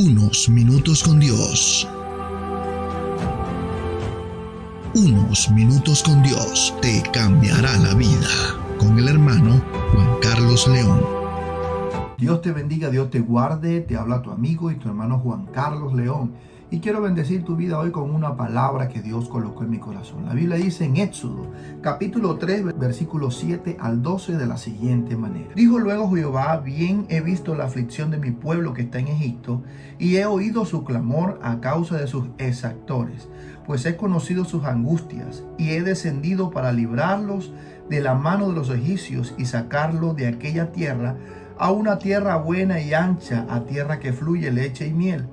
Unos minutos con Dios. Unos minutos con Dios te cambiará la vida. Con el hermano Juan Carlos León. Dios te bendiga, Dios te guarde. Te habla tu amigo y tu hermano Juan Carlos León. Y quiero bendecir tu vida hoy con una palabra que Dios colocó en mi corazón. La Biblia dice en Éxodo, capítulo 3, versículos 7 al 12 de la siguiente manera. Dijo luego Jehová: bien he visto la aflicción de mi pueblo que está en Egipto, y he oído su clamor a causa de sus exactores, pues he conocido sus angustias, y he descendido para librarlos de la mano de los egipcios y sacarlos de aquella tierra a una tierra buena y ancha, a tierra que fluye leche y miel,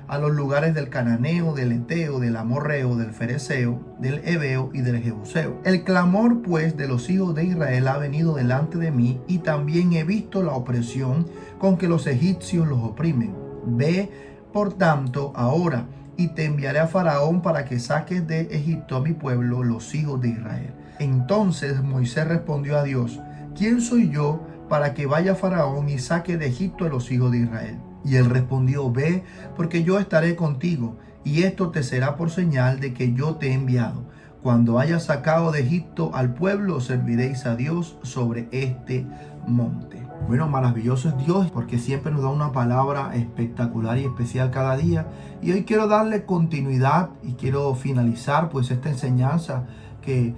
a los lugares del cananeo, del eteo, del amorreo, del fereceo, del heveo y del jebuseo. El clamor pues de los hijos de Israel ha venido delante de mí, y también he visto la opresión con que los egipcios los oprimen. Ve por tanto ahora, y te enviaré a Faraón para que saques de Egipto a mi pueblo, los hijos de Israel. Entonces Moisés respondió a Dios: ¿quién soy yo para que vaya Faraón y saque de Egipto a los hijos de Israel? Y él respondió: ve, porque yo estaré contigo, y esto te será por señal de que yo te he enviado. Cuando hayas sacado de Egipto al pueblo, serviréis a Dios sobre este monte. Bueno, maravilloso es Dios, porque siempre nos da una palabra espectacular y especial cada día. Y hoy quiero darle continuidad y quiero finalizar pues esta enseñanza que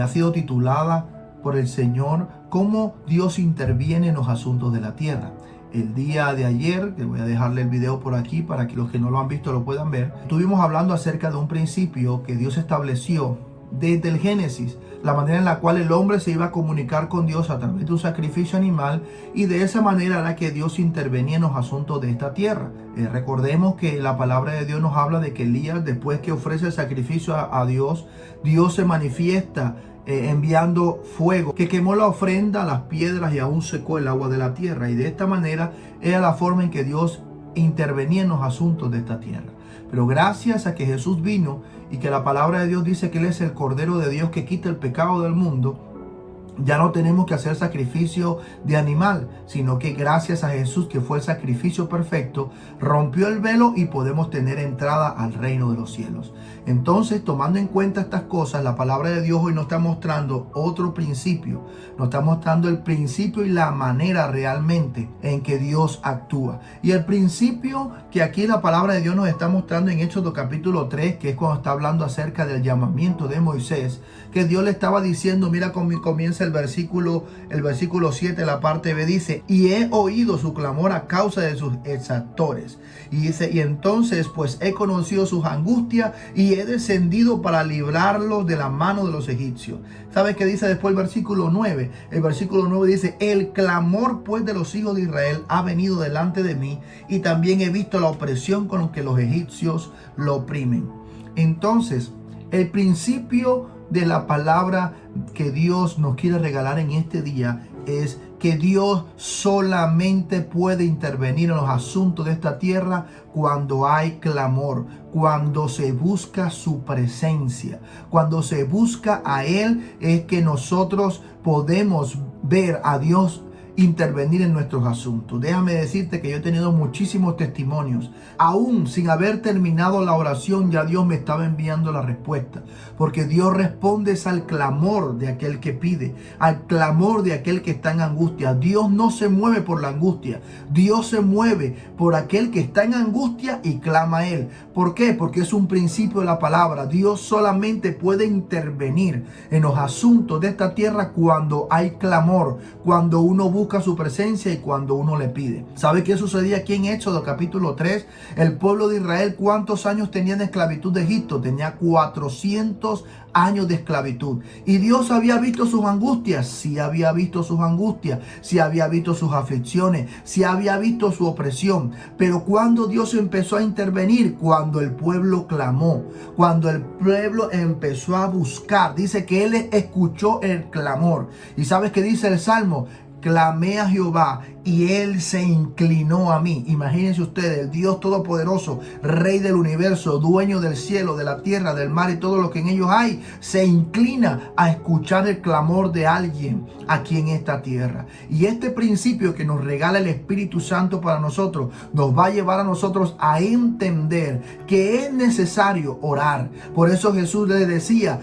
ha sido titulada por el Señor: cómo Dios interviene en los asuntos de la tierra. El día de ayer, que voy a dejarle el video por aquí para que los que no lo han visto lo puedan ver, estuvimos hablando acerca de un principio que Dios estableció desde el Génesis, la manera en la cual el hombre se iba a comunicar con Dios a través de un sacrificio animal, y de esa manera era que Dios intervenía en los asuntos de esta tierra. Recordemos que la palabra de Dios nos habla de que Elías, después que ofrece el sacrificio a Dios, Dios se manifiesta enviando fuego que quemó la ofrenda, las piedras, y aún secó el agua de la tierra. Y de esta manera era la forma en que Dios intervenía en los asuntos de esta tierra. Pero gracias a que Jesús vino y que la palabra de Dios dice que Él es el Cordero de Dios que quita el pecado del mundo, ya no tenemos que hacer sacrificio de animal, sino que gracias a Jesús, que fue el sacrificio perfecto, rompió el velo y podemos tener entrada al reino de los cielos. Entonces, tomando en cuenta estas cosas, la palabra de Dios hoy nos está mostrando otro principio. Nos está mostrando el principio y la manera realmente en que Dios actúa. Y el principio que aquí la palabra de Dios nos está mostrando en Éxodo capítulo 3, que es cuando está hablando acerca del llamamiento de Moisés, que Dios le estaba diciendo, mira cómo comienza el versículo 7, la parte B, dice: y he oído su clamor a causa de sus exactores. Y dice: y entonces pues he conocido sus angustias, y he descendido para librarlos de la mano de los egipcios. ¿Sabes qué dice después el versículo 9? El versículo 9 dice: el clamor pues de los hijos de Israel ha venido delante de mí, y también he visto la opresión con la que los egipcios lo oprimen. Entonces, el principio de la palabra que Dios nos quiere regalar en este día es que Dios solamente puede intervenir en los asuntos de esta tierra cuando hay clamor, cuando se busca su presencia, cuando se busca a Él, es que nosotros podemos ver a Dios intervenir en nuestros asuntos. Déjame decirte que yo he tenido muchísimos testimonios. Aún sin haber terminado la oración, ya Dios me estaba enviando la respuesta, porque Dios responde al clamor de aquel que pide, al clamor de aquel que está en angustia. Dios no se mueve por la angustia, Dios se mueve por aquel que está en angustia y clama a Él. ¿Por qué? Porque es un principio de la palabra. Dios solamente puede intervenir en los asuntos de esta tierra cuando hay clamor, cuando uno busca su presencia y cuando uno le pide. ¿Sabe qué sucedía aquí en Éxodo capítulo 3? El pueblo de Israel, ¿cuántos años tenía en esclavitud de Egipto? Tenía 400 años de esclavitud. ¿Y Dios había visto sus angustias? Sí había visto sus angustias, sí había visto sus aflicciones, sí había visto su opresión. Pero cuando Dios empezó a intervenir, cuando el pueblo clamó, cuando el pueblo empezó a buscar, dice que Él escuchó el clamor. ¿Y sabes qué dice el Salmo? clamé a Jehová y Él se inclinó a mí. Imagínense ustedes, el Dios Todopoderoso, Rey del universo, dueño del cielo, de la tierra, del mar y todo lo que en ellos hay, se inclina a escuchar el clamor de alguien aquí en esta tierra. Y este principio que nos regala el Espíritu Santo para nosotros, nos va a llevar a nosotros a entender que es necesario orar. Por eso Jesús le decía,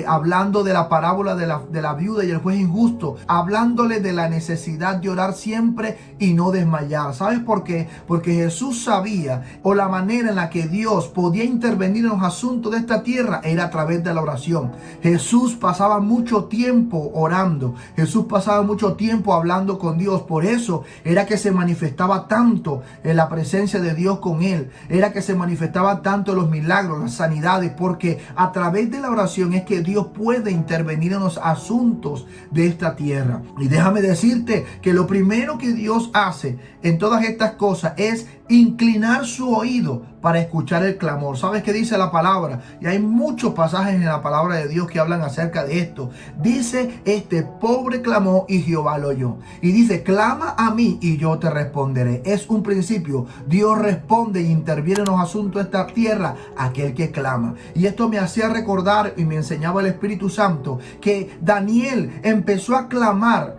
hablando de la parábola de la viuda y el juez injusto, hablándole de la necesidad de orar siempre y no desmayar. ¿Sabes por qué? Porque Jesús sabía, o la manera en la que Dios podía intervenir en los asuntos de esta tierra era a través de la oración. Jesús pasaba mucho tiempo orando. Jesús pasaba mucho tiempo hablando con Dios. Por eso era que se manifestaba tanto en la presencia de Dios con él. Era que se manifestaba tanto los milagros, las sanidades, porque a través de la oración es que Dios puede intervenir en los asuntos de esta tierra. Y déjame decirte que lo primero que Dios hace en todas estas cosas es inclinar su oído para escuchar el clamor. ¿Sabes qué dice la palabra? Y hay muchos pasajes en la palabra de Dios que hablan acerca de esto. Dice, este pobre clamó y Jehová lo oyó. Y dice, clama a mí y yo te responderé. Es un principio. Dios responde y interviene en los asuntos de esta tierra aquel que clama. Y esto me hacía recordar y me enseñaba el Espíritu Santo que Daniel empezó a clamar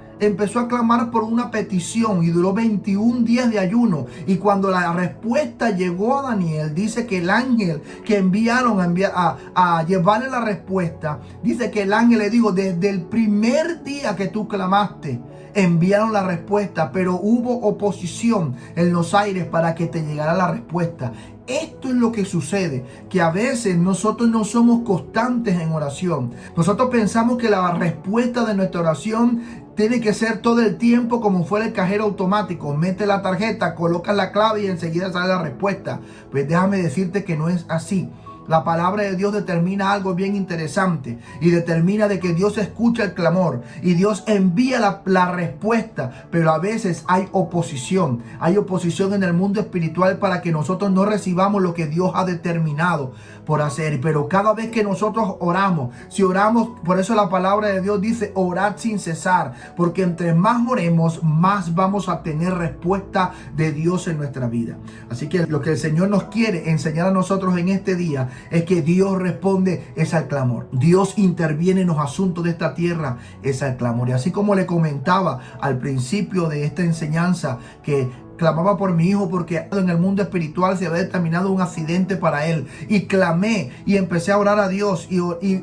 por una petición y duró 21 días de ayuno. Y cuando la respuesta llegó a Daniel, dice que el ángel que enviaron a llevarle la respuesta, dice que el ángel le dijo, desde el primer día que tú clamaste, enviaron la respuesta, pero hubo oposición en los aires para que te llegara la respuesta. Esto es lo que sucede, que a veces nosotros no somos constantes en oración. Nosotros pensamos que la respuesta de nuestra oración tiene que ser todo el tiempo como fuera el cajero automático. Mete la tarjeta, colocas la clave y enseguida sale la respuesta. Pues déjame decirte que no es así. La palabra de Dios determina algo bien interesante y determina de que Dios escucha el clamor y Dios envía la respuesta, pero a veces hay oposición en el mundo espiritual para que nosotros no recibamos lo que Dios ha determinado por hacer. Pero cada vez que nosotros oramos, si oramos, por eso la palabra de Dios dice orad sin cesar, porque entre más oremos, más vamos a tener respuesta de Dios en nuestra vida. Así que lo que el Señor nos quiere enseñar a nosotros en este día es que Dios responde es al clamor. Dios interviene en los asuntos de esta tierra, es al clamor. Y así como le comentaba al principio de esta enseñanza que clamaba por mi hijo porque en el mundo espiritual se había determinado un accidente para él, y clamé y empecé a orar a Dios y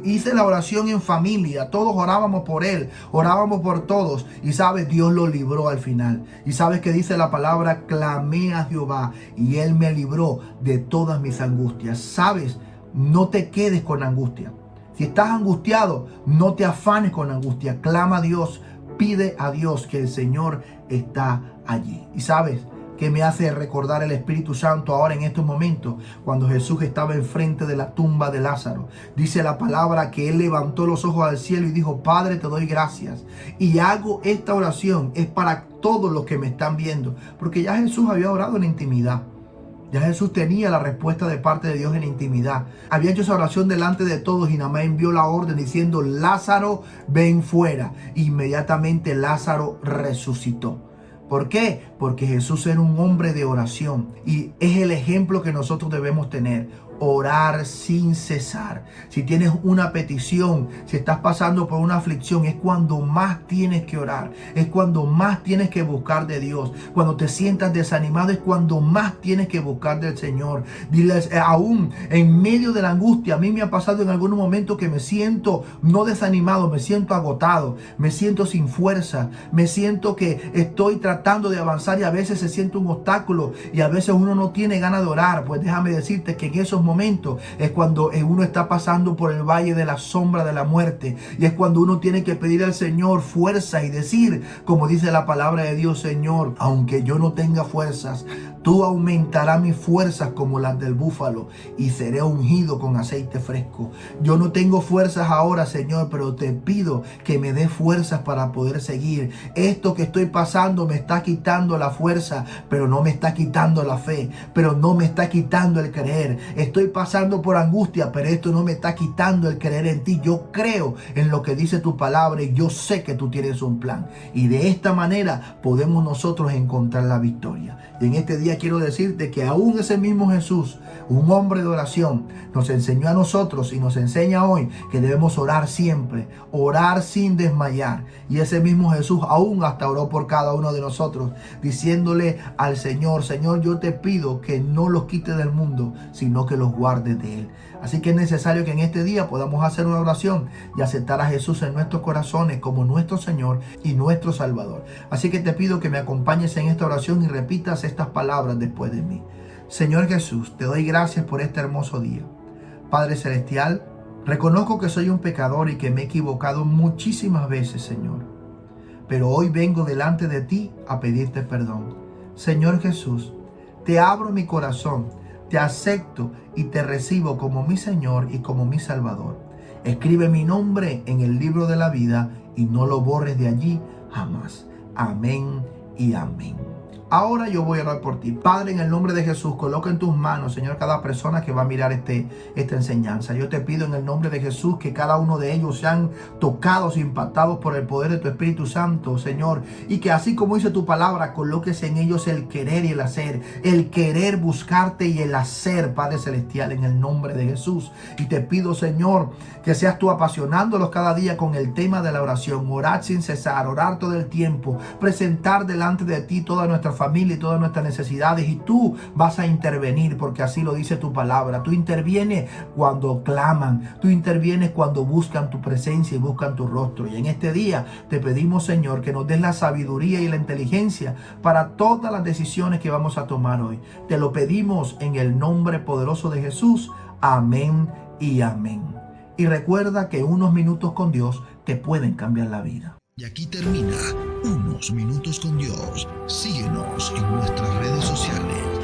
hice la oración en familia. Todos orábamos por él, orábamos por todos, y sabes, Dios lo libró al final. Y sabes que dice la palabra, clamé a Jehová y él me libró de todas mis angustias. Sabes, no te quedes con angustia. Si estás angustiado, no te afanes con angustia. Clama a Dios, pide a Dios, que el Señor está allí. Y sabes que me hace recordar el Espíritu Santo ahora en estos momentos, cuando Jesús estaba enfrente de la tumba de Lázaro. Dice la palabra que él levantó los ojos al cielo y dijo, Padre, te doy gracias. Y hago esta oración, es para todos los que me están viendo, porque ya Jesús había orado en intimidad. Ya Jesús tenía la respuesta de parte de Dios en intimidad. Había hecho esa oración delante de todos y nada más envió la orden diciendo, Lázaro, ven fuera. Inmediatamente Lázaro resucitó. ¿Por qué? Porque Jesús era un hombre de oración y es el ejemplo que nosotros debemos tener. Orar sin cesar. Si tienes una petición, si estás pasando por una aflicción, es cuando más tienes que orar. Es cuando más tienes que buscar de Dios. Cuando te sientas desanimado, es cuando más tienes que buscar del Señor. Diles, aún en medio de la angustia, a mí me ha pasado en algunos momentos que me siento no desanimado, me siento agotado, me siento sin fuerza, me siento que estoy tratando de avanzar y a veces se siente un obstáculo y a veces uno no tiene ganas de orar. Pues déjame decirte que en esos momentos es cuando uno está pasando por el valle de la sombra de la muerte, y es cuando uno tiene que pedir al Señor fuerza y decir, como dice la palabra de Dios, Señor, aunque yo no tenga fuerzas, tú aumentarás mis fuerzas como las del búfalo y seré ungido con aceite fresco. Yo no tengo fuerzas ahora, Señor, pero te pido que me des fuerzas para poder seguir. Esto que estoy pasando me está quitando la fuerza, pero no me está quitando la fe, pero no me está quitando el creer. Estoy estoy pasando por angustia, pero esto no me está quitando el creer en ti. Yo creo en lo que dice tu palabra y yo sé que tú tienes un plan. Y de esta manera podemos nosotros encontrar la victoria. Y en este día quiero decirte que aún ese mismo Jesús, un hombre de oración, nos enseñó a nosotros y nos enseña hoy que debemos orar siempre, orar sin desmayar. Y ese mismo Jesús aún hasta oró por cada uno de nosotros, diciéndole al Señor: Señor, yo te pido que no los quites del mundo, sino que los guardes de él. Así que es necesario que en este día podamos hacer una oración y aceptar a Jesús en nuestros corazones como nuestro Señor y nuestro Salvador. Así que te pido que me acompañes en esta oración y repitas estas palabras después de mí. Señor Jesús, te doy gracias por este hermoso día. Padre Celestial, reconozco que soy un pecador y que me he equivocado muchísimas veces, Señor. Pero hoy vengo delante de ti a pedirte perdón. Señor Jesús, te abro mi corazón, te acepto y te recibo como mi Señor y como mi Salvador. Escribe mi nombre en el libro de la vida y no lo borres de allí jamás. Amén y amén. Ahora yo voy a orar por ti. Padre, en el nombre de Jesús, coloca en tus manos, Señor, cada persona que va a mirar esta enseñanza. Yo te pido en el nombre de Jesús que cada uno de ellos sean tocados, impactados por el poder de tu Espíritu Santo, Señor. Y que así como dice tu palabra, coloques en ellos el querer y el hacer. El querer buscarte y el hacer, Padre Celestial, en el nombre de Jesús. Y te pido, Señor, que seas tú apasionándolos cada día con el tema de la oración. Orar sin cesar, orar todo el tiempo. Presentar delante de ti toda nuestra familia y todas nuestras necesidades, y tú vas a intervenir porque así lo dice tu palabra. Tú intervienes cuando claman, tú intervienes cuando buscan tu presencia y buscan tu rostro. Y en este día te pedimos, Señor, que nos des la sabiduría y la inteligencia para todas las decisiones que vamos a tomar hoy. Te lo pedimos en el nombre poderoso de Jesús. Amén y amén. Y recuerda que unos minutos con Dios te pueden cambiar la vida. Y aquí termina Unos Minutos con Dios. Síguenos en nuestras redes sociales.